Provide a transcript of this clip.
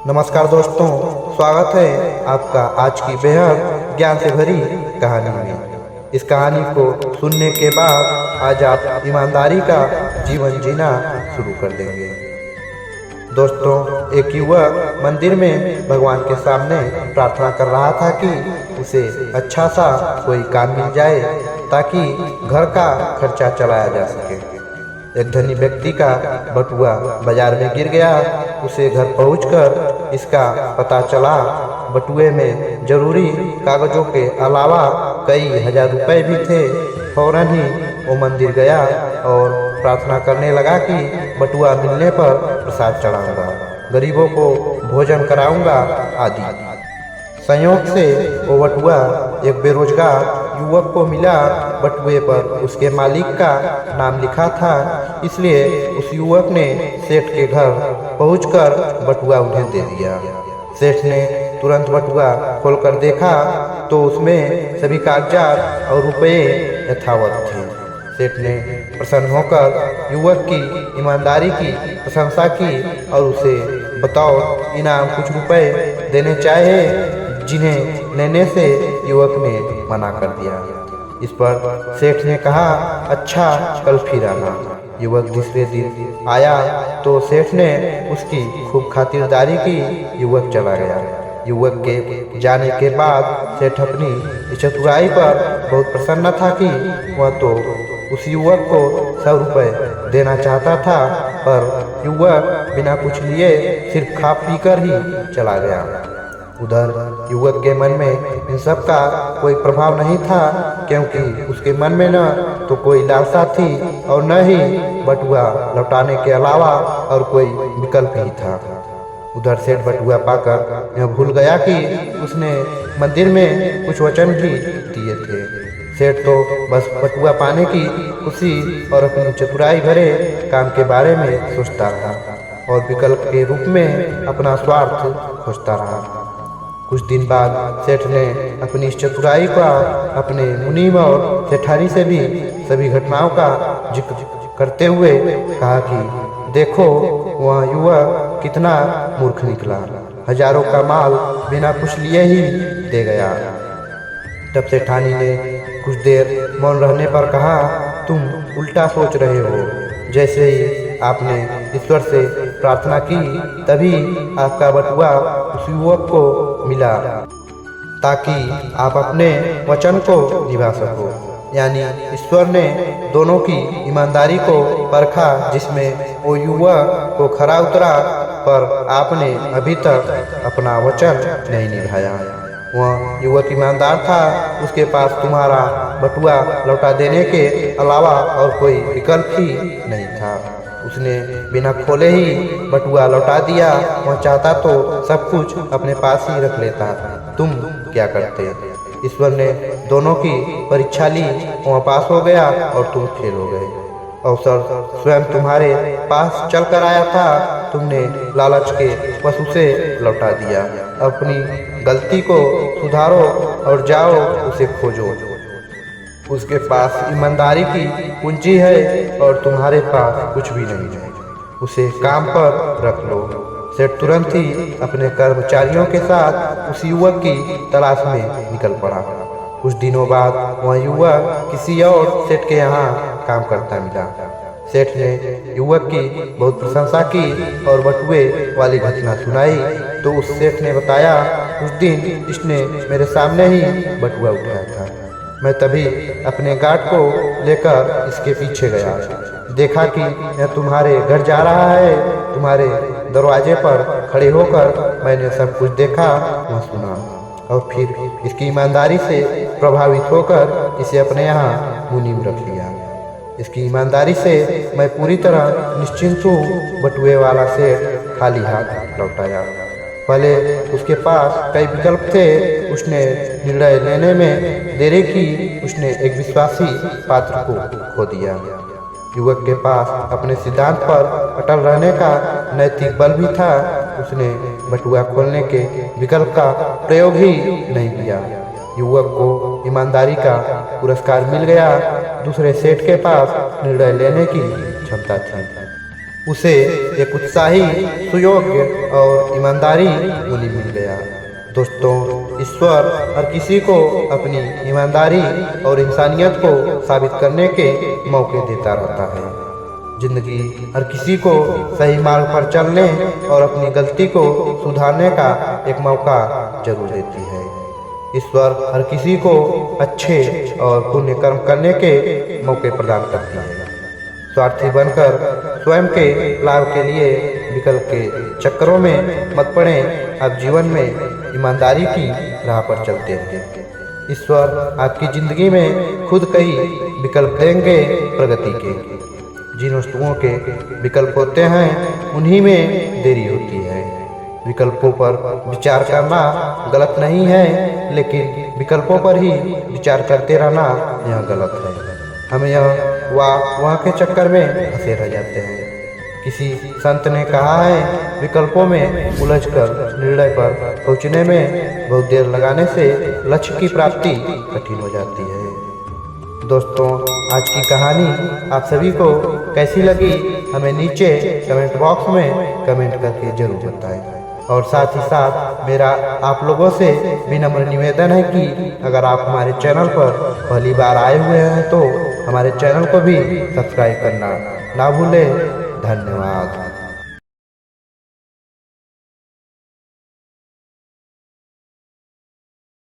नमस्कार दोस्तों, स्वागत है आपका आज की बेहद ज्ञान से भरी कहानी में। इस कहानी को सुनने के बाद आज आप ईमानदारी का जीवन जीना शुरू कर देंगे। दोस्तों, एक युवक मंदिर में भगवान के सामने प्रार्थना कर रहा था कि उसे अच्छा सा कोई काम मिल जाए ताकि घर का खर्चा चलाया जा सके। एक धनी व्यक्ति का बटुआ बाजार में गिर गया। उसे घर पहुंचकर इसका पता चला। बटुए में जरूरी कागजों के अलावा कई हजार रुपए भी थे। फौरन ही वो मंदिर गया और प्रार्थना करने लगा कि बटुआ मिलने पर प्रसाद चढ़ाऊंगा, गरीबों को भोजन कराऊंगा आदि। संयोग से वो बटुआ एक बेरोजगार युवक को मिला। बटुए पर उसके मालिक का नाम लिखा था, इसलिए उस युवक ने सेठ के घर पहुंचकर बटुआ उन्हें दे दिया। सेठ ने तुरंत बटुआ खोलकर देखा तो उसमें सभी कागजात और रुपए यथावत थे। सेठ ने प्रसन्न होकर युवक की ईमानदारी की प्रशंसा की और उसे बतौर इनाम कुछ रुपए देने चाहे, जिन्हें लेने से युवक ने मना कर दिया। इस पर सेठ ने कहा, अच्छा कल फिर आना। युवक दूसरे दिन आया तो सेठ ने उसकी खूब खातिरदारी की। युवक चला गया। युवक के जाने के बाद सेठ अपनी चतुराई पर बहुत प्रसन्न था कि वह तो उस युवक को 100 रुपए देना चाहता था, पर युवक बिना कुछ लिए सिर्फ खा पी कर ही चला गया। उधर युवक के मन में इन सब का कोई प्रभाव नहीं था, क्योंकि उसके मन में न तो कोई लालसा थी और न ही बटुआ लौटाने के अलावा और कोई विकल्प ही था। उधर सेठ बटुआ पाकर यह भूल गया कि उसने मंदिर में कुछ वचन भी दिए थे। सेठ तो बस बटुआ पाने की खुशी और अपनी चतुराई भरे काम के बारे में सोचता रहा और विकल्प के रूप में अपना स्वार्थ खोजता रहा। कुछ दिन बाद सेठ ने अपनी इस चतुराई का अपने मुनीम और सेठानी से भी सभी घटनाओं का जिक्र करते हुए कहा कि देखो, वह युवक कितना मूर्ख निकला, हजारों का माल बिना कुछ लिए ही दे गया। तब सेठानी ने कुछ देर मौन रहने पर कहा, तुम उल्टा सोच रहे हो। जैसे ही आपने ईश्वर से प्रार्थना की तभी आपका बटुआ उस युवक को मिला, ताकि आप अपने वचन को निभा सको। यानी ईश्वर ने दोनों की ईमानदारी को परखा, जिसमें वो युवक को खरा उतरा, पर आपने अभी तक अपना वचन नहीं निभाया। वह युवक ईमानदार था, उसके पास तुम्हारा बटुआ लौटा देने के अलावा और कोई विकल्प ही नहीं था। उसने बिना खोले ही बटुआ लौटा दिया। वह चाहता तो सब कुछ अपने पास ही रख लेता, तुम क्या करते। ईश्वर ने दोनों की परीक्षा ली, वह पास हो गया और तुम फेल हो गए। अवसर स्वयं तुम्हारे पास चल कर आया था, तुमने लालच के बस उसे लौटा दिया। अपनी गलती को सुधारो और जाओ उसे खोजो। उसके पास ईमानदारी की पूंजी है और तुम्हारे पास कुछ भी नहीं है, उसे काम पर रख लो। सेठ तुरंत ही अपने कर्मचारियों के साथ उस युवक की तलाश में निकल पड़ा। कुछ दिनों बाद वह युवक किसी और सेठ के यहाँ काम करता मिला। सेठ ने युवक की बहुत प्रशंसा की और बटुए वाली घटना सुनाई तो उस सेठ ने बताया, उस दिन इसने मेरे सामने ही बटुआ उठाया था। मैं तभी अपने गार्ड को लेकर इसके पीछे गया, देखा कि यह तुम्हारे घर जा रहा है। तुम्हारे दरवाजे पर खड़े होकर मैंने सब कुछ देखा व सुना और फिर इसकी ईमानदारी से प्रभावित होकर इसे अपने यहाँ मुनीम रख लिया। इसकी ईमानदारी से मैं पूरी तरह निश्चिंत हूँ। बटुए वाला सेठ खाली हाथ लौटाया। पहले उसके पास कई विकल्प थे, उसने निर्णय लेने में देरी की। उसने एक विश्वासी पात्र को खो दिया। युवक के पास अपने सिद्धांत पर अटल रहने का नैतिक बल भी था। उसने बटुआ खोलने के विकल्प का प्रयोग ही नहीं किया। युवक को ईमानदारी का पुरस्कार मिल गया। दूसरे सेठ के पास निर्णय लेने की क्षमता थी। उसे एक उत्साही, सुयोग्य और ईमानदारी मुनि मिल गया। दोस्तों, ईश्वर हर किसी को अपनी ईमानदारी और इंसानियत को साबित करने के मौके देता रहता है। जिंदगी हर किसी को सही मार्ग पर चलने और अपनी गलती को सुधारने का एक मौका जरूर देती है। ईश्वर हर किसी को अच्छे और पुण्य कर्म करने के मौके प्रदान करती है। स्वार्थी बनकर स्वयं के लाभ के लिए विकल्प के चक्करों में मत पड़ें। आप जीवन में ईमानदारी की राह पर चलते रहें। ईश्वर आपकी जिंदगी में खुद कई विकल्प देंगे प्रगति के। जिन वस्तुओं के विकल्प होते हैं उन्हीं में देरी होती है। विकल्पों पर विचार करना गलत नहीं है, लेकिन विकल्पों पर ही विचार करते रहना यह गलत है। हम यह वहाँ के चक्कर में फंसे रह जाते हैं। किसी संत ने कहा है, विकल्पों में उलझकर निर्णय पर पहुँचने में बहुत देर लगाने से लक्ष्य की प्राप्ति कठिन हो जाती है। दोस्तों, आज की कहानी आप सभी को कैसी लगी हमें नीचे कमेंट बॉक्स में कमेंट करके जरूर बताएं। और साथ ही साथ मेरा आप लोगों से विनम्र निवेदन है कि अगर आप हमारे चैनल पर पहली बार आए हुए हैं तो हमारे चैनल को भी सब्सक्राइब करना ना भूलें। धन्यवाद।